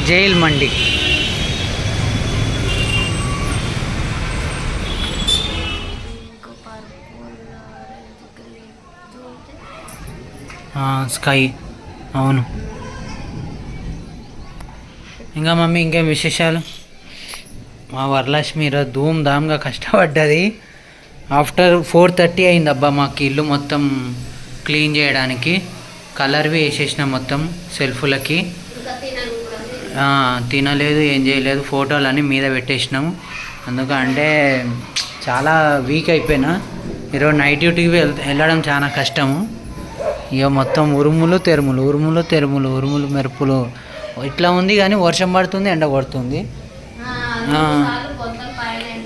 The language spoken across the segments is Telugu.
జైల్ మండి. స్కై అవును. ఇంకా మమ్మీ ఇంకేం విశేషాలు? మా వరలక్ష్మి ఈరోజు ధూమ్ధామ్గా కష్టపడ్డది. ఆఫ్టర్ 4:30 అయింది అబ్బా మాకు ఇల్లు మొత్తం క్లీన్ చేయడానికి. కలర్వి వేసేసిన మొత్తం సెల్ఫ్లకి. తినలేదు, ఏం చేయలేదు, ఫోటోలన్నీ మీద పెట్టేసినాము. అందుకంటే చాలా వీక్ అయిపోయినా. ఈరోజు నైట్ డ్యూటీకి వెళ్ళడం చాలా కష్టము. ఇక మొత్తం ఉరుములు తెరుములు మెరుపులు ఇట్లా ఉంది. కానీ వర్షం పడుతుంది, ఎండ కొడుతుంది.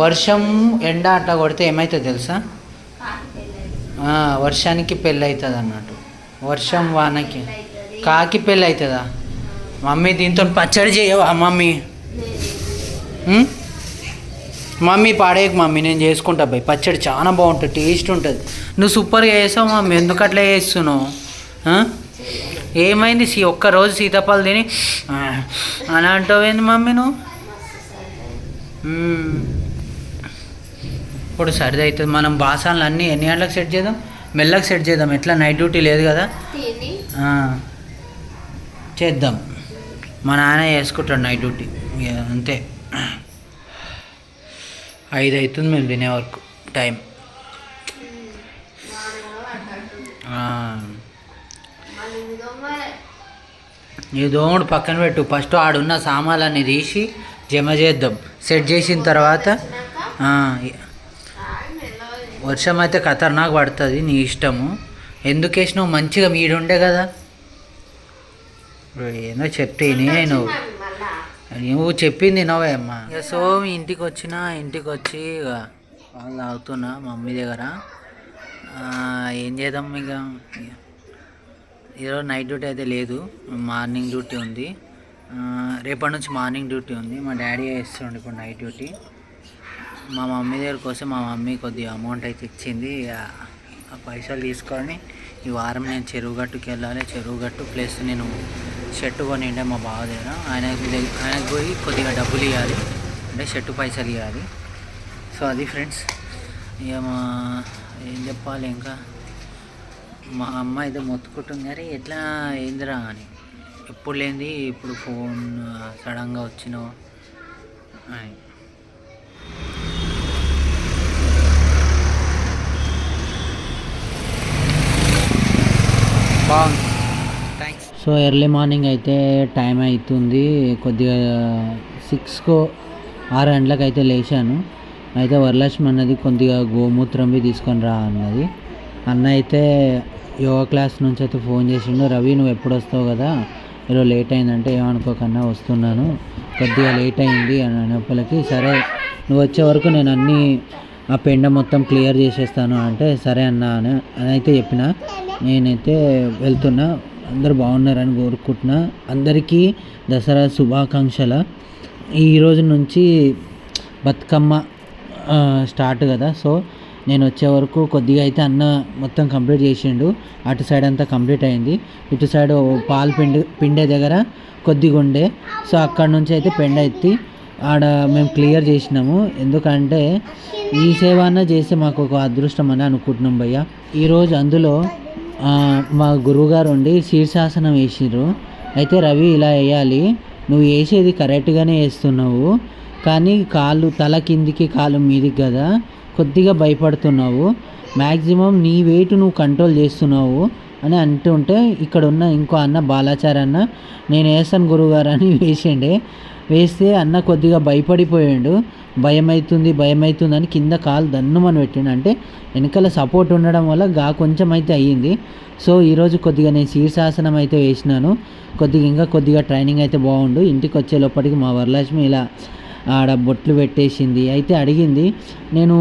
వర్షం ఎండ అట్లా కొడితే ఏమవుతుంది తెలుసా? వర్షానికి పెళ్ళి అవుతుంది అన్నట్టు. వర్షం వానకి కాకి పెళ్ళి అవుతుందా? మమ్మీ దీంతో పచ్చడి చేయవా మమ్మీ? మమ్మీ పాడేయకు మమ్మీ, నేను చేసుకుంటా అబ్బాయి. పచ్చడి చాలా బాగుంటుంది, టేస్ట్ ఉంటుంది. నువ్వు సూపర్గా చేసావు మమ్మీ, ఎందుకు అట్లా చేస్తున్నావు? ఏమైంది? ఒక్కరోజు సీతాఫలం తిని అని అంటావేంది మమ్మీ నువ్వు? ఇప్పుడు సరిది అవుతుంది. మనం బాసాన్లు అన్నీ ఎన్ని గంటలకు సెట్ చేద్దాం? మెల్లగా సెట్ చేద్దాం. ఎట్లా నైట్ డ్యూటీ లేదు కదా, చేద్దాం. మా నాన్న చేసుకుంటాడు నైట్ డ్యూటీ, అంతే. 5 అవుతుంది మేము తినే వరకు టైం. ఈ దోముడు పక్కన పెట్టు. ఫస్ట్ ఆడున్న సామాన్లన్నీ తీసి జమ చేద్దాం. సెట్ చేసిన తర్వాత వర్షం అయితే ఖతర్నాక్ పడుతుంది. నీ ఇష్టము. ఎందుకు వేసినావు? మంచిగా మీడుండే కదా. ఏదో చెప్తే నువ్వు చెప్పింది నువ్వే అమ్మా. ఇక సో ఇంటికి వచ్చి వాళ్ళు తాగుతున్నా మమ్మీ దగ్గర. ఏం చేద్దాం ఇక. ఈరోజు నైట్ డ్యూటీ అయితే లేదు, మార్నింగ్ డ్యూటీ ఉంది. రేపటి నుంచి మార్నింగ్ డ్యూటీ ఉంది. మా డాడీ వేస్తుండే ఇప్పుడు నైట్ డ్యూటీ. మా మమ్మీ దగ్గరికి వస్తే మా మమ్మీ కొద్దిగా అమౌంట్ అయితే ఇచ్చింది. ఆ పైసలు తీసుకొని ఈ వారం నేను చెరువుగట్టుకి వెళ్ళాలి. చెరువుగట్టు ప్లస్ నేను షర్టు కొనిండే మా బావ దగ్గర. ఆయనకు పోయి కొద్దిగా డబ్బులు ఇవ్వాలి, అంటే షర్టు పైసలు ఇవ్వాలి. సో అది ఫ్రెండ్స్. ఇక ఏం చెప్పాలి ఇంకా. మా అమ్మ అయితే మొత్తుకుంటుంది కానీ ఎట్లా ఏందిరా అని. ఎప్పుడు లేనిది ఇప్పుడు ఫోన్ సడన్గా వచ్చినావు అని. బాగుంది, థ్యాంక్స్. సో ఎర్లీ మార్నింగ్ అయితే టైం అవుతుంది. కొద్దిగా 6 గంటలకు అయితే లేచాను. అయితే వరలక్ష్మి అన్నది కొద్దిగా గోమూత్రం తీసుకొని రా అన్నది. అన్న అయితే యోగా క్లాస్ నుంచి అయితే ఫోన్ చేసిండు. రవి నువ్వు ఎప్పుడు వస్తావు కదా, ఈరోజు లేట్ అయిందంటే ఏమనుకోకన్నా వస్తున్నాను, కొద్దిగా లేట్ అయింది అని అనేప్పటికి సరే నువ్వు వచ్చే వరకు నేను అన్నీ ఆ పెండ మొత్తం క్లియర్ చేసేస్తాను అంటే సరే అన్న అని అయితే చెప్పిన. నేనైతే వెళ్తున్నా. అందరు బాగున్నారని కోరుకుంటున్నా. అందరికీ దసరా శుభాకాంక్షల. ఈరోజు నుంచి బతుకమ్మ స్టార్ట్ కదా. సో నేను వచ్చే వరకు కొద్దిగా అయితే అన్న మొత్తం కంప్లీట్ చేసిండు. అటు సైడ్ అంతా కంప్లీట్ అయింది. ఇటు సైడ్ పాలు పిండే దగ్గర కొద్దిగా ఉండే. సో అక్కడ నుంచి అయితే పెండ ఎత్తి ఆడ మేము క్లియర్ చేసినాము. ఎందుకంటే ఈ సేవ అన్న చేస్తే మాకు ఒక అదృష్టం అని అనుకుంటున్నాం భయ్య. ఈరోజు అందులో మా గురువుగారు ఉండి శీర్షాసనం వేసిర్రు. అయితే రవి ఇలా వేయాలి, నువ్వు వేసేది కరెక్ట్గానే వేస్తున్నావు, కానీ కాళ్ళు తల కిందికి కాలు మీదికి కదా, కొద్దిగా భయపడుతున్నావు, మ్యాక్సిమం నీ వెయిట్ నువ్వు కంట్రోల్ చేస్తున్నావు అని అంటుంటే ఇక్కడ ఉన్న ఇంకో అన్న బాలాచారి అన్న నేను వేస్తాను గురువుగారు అని వేస్తే అన్న కొద్దిగా భయపడిపోయాడు. భయం అవుతుంది అని కింద కాలు దన్నుమని పెట్టిండు. అంటే వెనకాల సపోర్ట్ ఉండడం వల్ల కొంచెం అయితే అయ్యింది. సో ఈరోజు కొద్దిగా నేను శీర్షాసనం అయితే వేసినాను. ఇంకా కొద్దిగా ట్రైనింగ్ అయితే బాగుండు. ఇంటికి వచ్చే లోపలికి మా వరలక్ష్మి ఇలా ఆడ బొట్లు పెట్టేసింది. అయితే అడిగింది నేను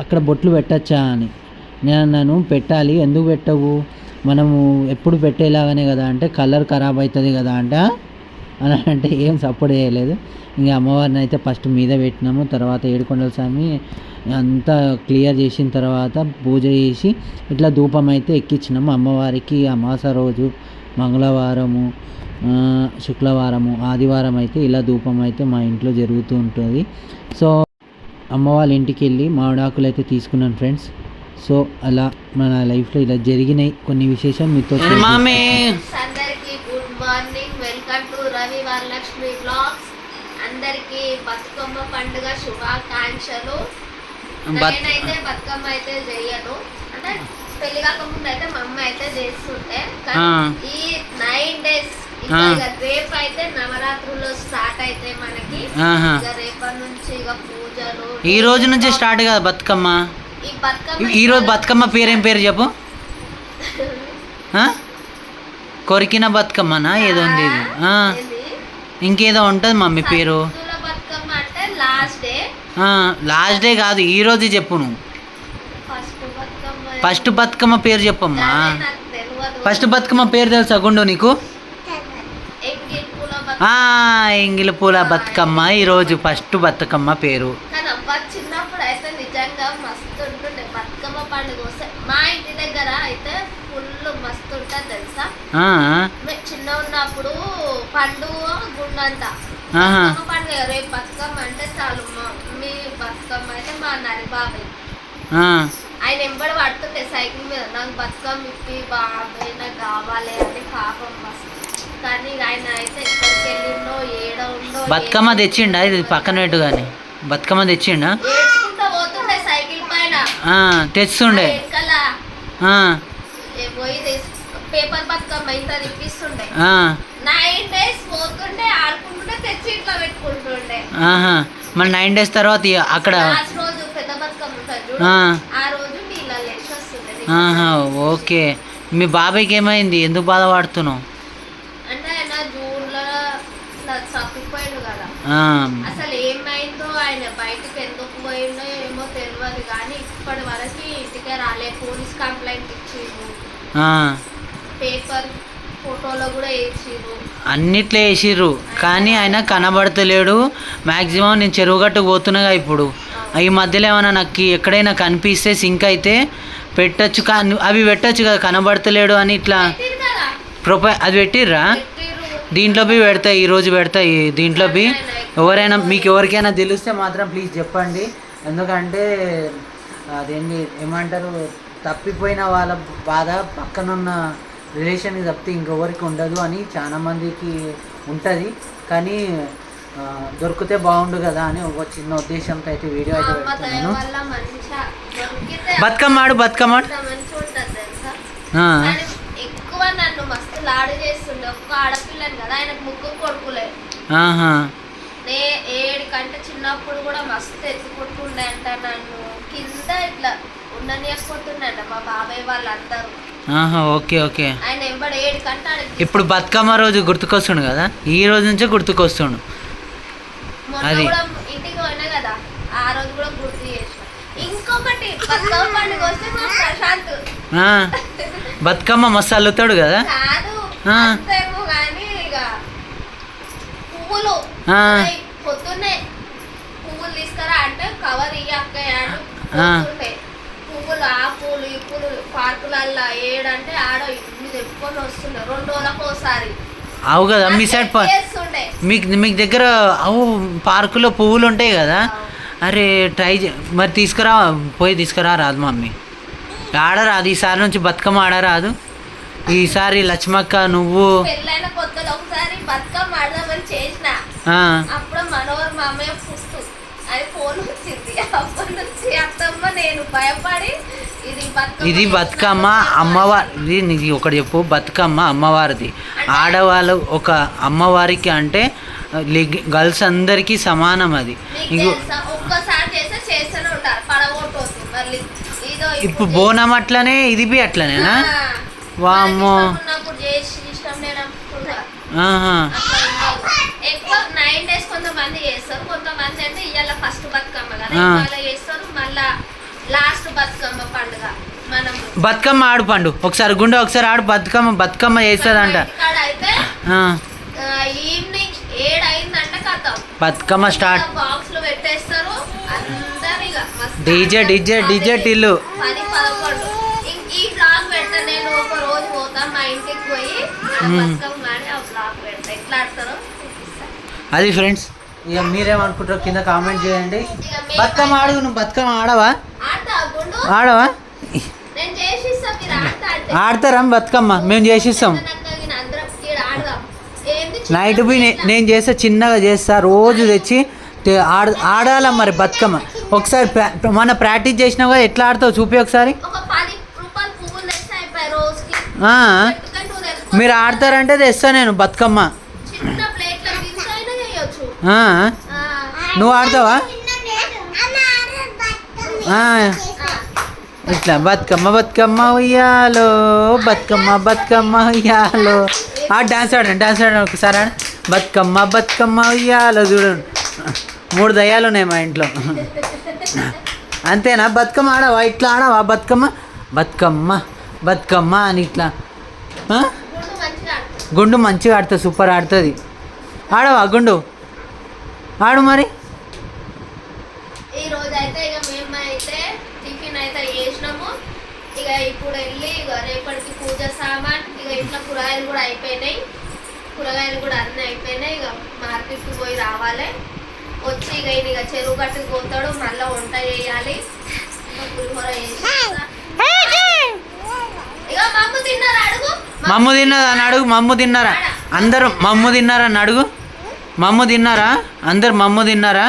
అక్కడ బొట్లు పెట్టచ్చా అని. నేను అన్నాను పెట్టాలి, ఎందుకు పెట్టవు, మనము ఎప్పుడు పెట్టేలాగానే కదా అంటే కలర్ ఖరాబ్ అవుతుంది కదా అని అంటే ఏం సపోర్ట్ చేయలేదు. ఇంకా అమ్మవారిని అయితే ఫస్ట్ మీద పెట్టినాము. తర్వాత ఏడుకొండల స్వామి అంతా క్లియర్ చేసిన తర్వాత పూజ చేసి ఇట్లా ధూపం అయితే ఎక్కించినాము అమ్మవారికి. అమావాస్య రోజు మంగళవారము శుక్రవారము ఆదివారం అయితే ఇలా ధూపం అయితే మా ఇంట్లో జరుగుతూ ఉంటుంది. సో అమ్మ వాళ్ళ ఇంటికి వెళ్ళి మామిడాకులు అయితే తీసుకున్నాను ఫ్రెండ్స్. సో అలా మన లైఫ్లో ఇలా జరిగినాయి కొన్ని విశేషాలు మీతో. అందరికీ good morning, welcome to Ravi Varalakshmi blogs. అందరికీ బతుకమ్మ పండుగ శుభాకాంక్షలు. నేనైతే బతుకమ్మ అయితే చెయ్యను, అంటే పెళ్లి కాకముందు అయితే మా అమ్మ అయితే చేస్తుంటే, ఈ 9 days రేపు అయితే నవరాత్రులు స్టార్ట్ అయితే మనకి రేపటి నుంచి ఇక పూజలు. ఈ రోజు నుంచి స్టార్ట్ కదా బతుకమ్మ. ఈ రోజు బతుకమ్మ పేరేం పేరు చెప్పు. కొరికిన బతుకమ్మనా ఏదో ఉంది ఇది. ఇంకేదో ఉంటుంది మమ్మీ పేరు. బతుకమ్మ అంటే లాస్ట్ డే కాదు, ఈ రోజు చెప్పు నువ్వు. ఫస్ట్ బతుకమ్మ పేరు చెప్పమ్మా. ఫస్ట్ బతుకమ్మ పేరు తెలుసా గుండు నీకు? ఎంగిలి పూల బతుకమ్మ ఈరోజు ఫస్ట్ బతుకమ్మ పేరు. చిన్నప్పుడు అయితే నిజంగా మస్తు ఉంటుండే బతుకమ్మ పండుగ వస్తే. మా ఇంటి దగ్గర అయితే ఫుల్ మస్తు ఉంటుంది తెలుసా. చిన్న ఉన్నప్పుడు పండుగ గుండంతా బతుకమ్మ పండుగ. రేపు బతుకమ్మ అంటే చాలు మీ బతుకమ్మ అయితే మా నరి బాబాయ్ ఆయన ఎంబడి పడుతుండే సైకిల్ మీద, నాకు బతుకమ్మ ఇప్పి బాబాయ్ నాకు కావాలి అని పాపం మస్తు. కానీ ఆయన అయితే ఎక్కడికి వెళ్ళిండో ఏడో ఉండో. బతుకమ్మ తెచ్చిండా ఇది పక్కన పెట్టు కానీ బతుకమ్మ తెచ్చిండా? పోతుండే సైకిల్ పైన తెచ్చుండే పోయి పేపర్ బతుకమ్మ ఇంత తిప్పిస్తుండే. 9 days పోతుండే ఆడుకుంటుండే తెచ్చి ఇట్లా పెట్టుకుంటుండే. మరి 9 days తర్వాత అక్కడ రోజు పెద్ద బతుకమ్మ ఉంటుంది ఆ రోజు నీళ్ళ లేచి వస్తుండే. ఓకే. మీ బాబాయ్కి ఏమైంది, ఎందుకు బాధపడుతున్నావు? అంటే ఆయన జూన్లో తప్పిపోయాడు కదా, అసలు ఏమైందో ఆయన బయటకు ఎందుకు పోయిందో ఏమో తెలియదు. కానీ ఇప్పటి వరకు ఇంటికే రాలే. పోలీస్ కంప్లైంట్ ఇచ్చిర్రు, పేపర్ ఫోటోలో కూడా వేసిర్రు, అన్నిట్లో వేసిర్రు. కానీ ఆయన కనబడతలేడు. మ్యాక్సిమం నేను చెరువుగట్టుకు పోతున్నాగా ఇప్పుడు. ఈ మధ్యలో ఏమైనా నాకు ఎక్కడైనా కనిపిస్తే సింక్ అయితే పెట్టచ్చు, కానీ అవి పెట్టచ్చు కదా, కనబడతలేడు అని ఇట్లా అది పెట్టిర్రా? దీంట్లో పెడతాయి, ఈరోజు పెడతాయి దీంట్లో. ఎవరైనా మీకు ఎవరికైనా తెలిస్తే మాత్రం ప్లీజ్ చెప్పండి. ఎందుకంటే అదేంటి ఏమంటారు, తప్పిపోయిన వాళ్ళ బాధ పక్కనున్న రిలేషన్కి తప్పితే ఇంకెవరికి ఉండదు అని చాలామందికి ఉంటుంది. కానీ దొరికితే బాగుండు కదా అని ఒక చిన్న ఉద్దేశంతో అయితే వీడియో అయితే పెడుతున్నాను. బతుకమ్మ ఆడు, బతుకమ్మ ఎక్కువ నన్ను మస్తు లాడు చేస్తుండే. ఒక్క ఆడపిల్లని కదా, ఆయనకు ముగ్గురు కొడుకులే. 7 కంటే చిన్నప్పుడు కూడా మస్తు ఎత్తుకుంటుండే అంట. నన్ను కింద ఇట్లా ఉండనియకపోతుండే అంట మా బాబాయ్ వాళ్ళందరూ. Okay okay. ఆయన ఎంబడి 7 కంటే ఇప్పుడు బతుకమ్మ రోజు గుర్తుకొస్తుండు కదా, ఈ రోజు నుంచే గుర్తుకొస్తుండు. అది ఇంటికి పోయినా కదా, ఆ రోజు కూడా గుర్తు చేసిన. ఇంకొకటి బతుకమ్మ పండుగ వస్తే మా ప్రశాంత్ బతుకమ్మ మస్తు అల్లుతాడు కదా. కాదు అంతేమో కానీ ఇక పువ్వులు పొద్దున్నే పువ్వులు తీసుకురా అంటే కవర్ ఇయ్యక్కయ్యాడు పోతుండే. పువ్వులు ఆ పూలు ఈ పూలు పార్కులల్లా ఏడంటే ఆడ ఇన్ని తెప్పుకొని వస్తుండే 2 రోజులకు ఒకసారి. అవు కదా మీ సైడ్ మీకు దగ్గర అవు పార్కులో పువ్వులు ఉంటాయి కదా. అరే ట్రై మరి తీసుకురా రాదు మమ్మీ, ఆడరాదు ఈసారి నుంచి బతుకమ్మ ఆడరాదు. ఈసారి లక్ష్మక్క నువ్వు పెళ్ళైన కొత్తలో ఒకసారి బతుకమ్మ ఆడదామని చేసిన, అప్పుడు మనోహర్ మా అమ్మయ్య పుస్తు అని ఫోన్ వచ్చింది. అప్పటి నుంచి అత్తమ్మ నేను భయపడి ఇది బతుకమ్మ అమ్మవారి, ఇది ఒకటి చెప్పు, బతుకమ్మ అమ్మవారిది. ఆడవాళ్ళు ఒక అమ్మవారికి అంటే గర్ల్స్ అందరికీ సమానం. అది ఇప్పుడు బోనం అట్లనే, ఇది బి అట్లనేనా? వామ్మో. ఎక్కువ 9 days కొంతమంది చేస్తారు, కొంతమంది అయితే ఇవాళ ఫస్ట్ బతుకమ్మ కదా చేస్తారు, మళ్ళా లాస్ట్ బతుకమ్మ పండుగ. మనం బతుకమ్మ ఆడు పండు ఒకసారి గుండె ఒకసారి ఆడు. బతుకమ్మ చేస్తుందంట. అయితే ఈవినింగ్ 7 అయిందంట కథం బతుకమ్మ స్టార్ట్. బాక్స్ లో పెట్టేస్తారు అందరిగా డీజే టిల్లు 10-11. ఈ బ్లాగ్ పెట్ట నేను ఒక రోజు పోతా మా ఇంటికి పోయి బతుకమ్మ అని ఆ బ్లాగ్ పెడతా. ఎట్లా ఆడతారో చూపిస్తా. అది ఫ్రెండ్స్, ఇక మీరేమనుకుంటారో కింద కామెంట్ చేయండి. బతుకమ్మ ఆడు, నువ్వు బతుకమ్మ ఆడవా? ఆడవా? నేను చేసిస్తా, మీరు ఆడతారా బతుకమ్మ? మేము చేసిస్తాం. నైట్ పోయి నేను చేస్తా, చిన్నగా చేస్తా, రోజు తెచ్చి ఆడాల మరి బతుకమ్మ. ఒకసారి మన ప్రాక్టీస్ చేసినావు కదా, ఎట్లా ఆడతావు చూపి ఒకసారి. మీరు ఆడతారంటే తెస్తా నేను బతుకమ్మ. నువ్వు ఆడతావా? ఇట్లా బతుకమ్మ బతుకమ్మ ఉయ్యాలో, బతుకమ్మ బతుకమ్మ ఉయ్యాలో. డాన్స్ ఆడండి ఒకసారి ఆడ. బతుకమ్మ బతుకమ్మ ఉయ్యాలో. చూడండి, 3 దయ్యాలు ఉన్నాయి మా ఇంట్లో. అంతేనా? బతుకమ్మ ఆడవా? ఇట్లా ఆడవా బతుకమ్మ? బతుకమ్మ బతుకమ్మ అని ఇట్లా. గుండు మంచిగా ఆడుతుంది, సూపర్ ఆడుతుంది. ఆడవా గుండు? ఆడు మరి. ఈ రోజు అయితే ఇక మేము అయితే టిఫిన్ అయితే చేసినాము. ఇక ఇప్పుడు వెళ్ళి ఇక రేపటికి పూజ సామాన్, ఇక ఇంట్లో కూరగాయలు కూడా అయిపోయినాయి. కూరగాయలు కూడా అన్నీ అయిపోయినాయి. ఇక మార్కెట్కి పోయి రావాలి. వచ్చి ఇక చెరువు గట్టుకు పోతాడు, మళ్ళీ వంట చేయాలి. పులిహోర చేసి ఇక మమ్ము తిన్నారా అడుగు. మమ్ము తిన్నదా అని అడుగు. మమ్ము తిన్నారా అందరూ? మమ్ము తిన్నారా అని అడుగు. మమ్ము తిన్నారా అందరు? మమ్ము తిన్నారా?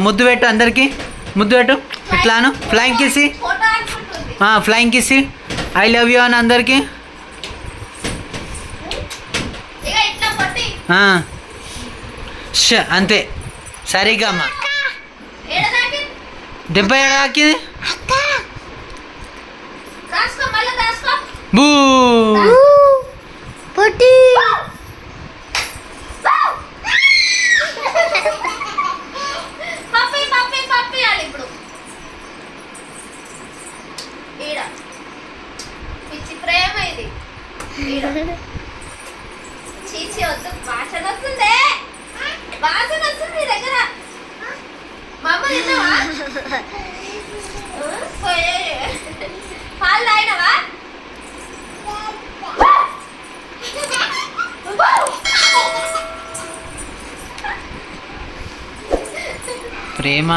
ముద్దు పెట్టు అందరికి, ముద్దు పెట్టు. ఇట్లాను ఫ్లైంగ్ కిసి, ఫ్లైంగ్ కిసి, ఐ లవ్ యూ అని అందరికి. అంతే. సరిగ్గా అమ్మ. దెబ్బ ఏడాకింది. బూ చీచి వద్దు, వాసన వస్తుంది, వాసన వస్తుంది నీ దగ్గర. మా అమ్మ తిన్నావా? పాలు తాగినవా? ప్రేమ.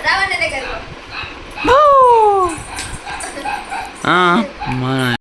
రావణ దగ్గర. మన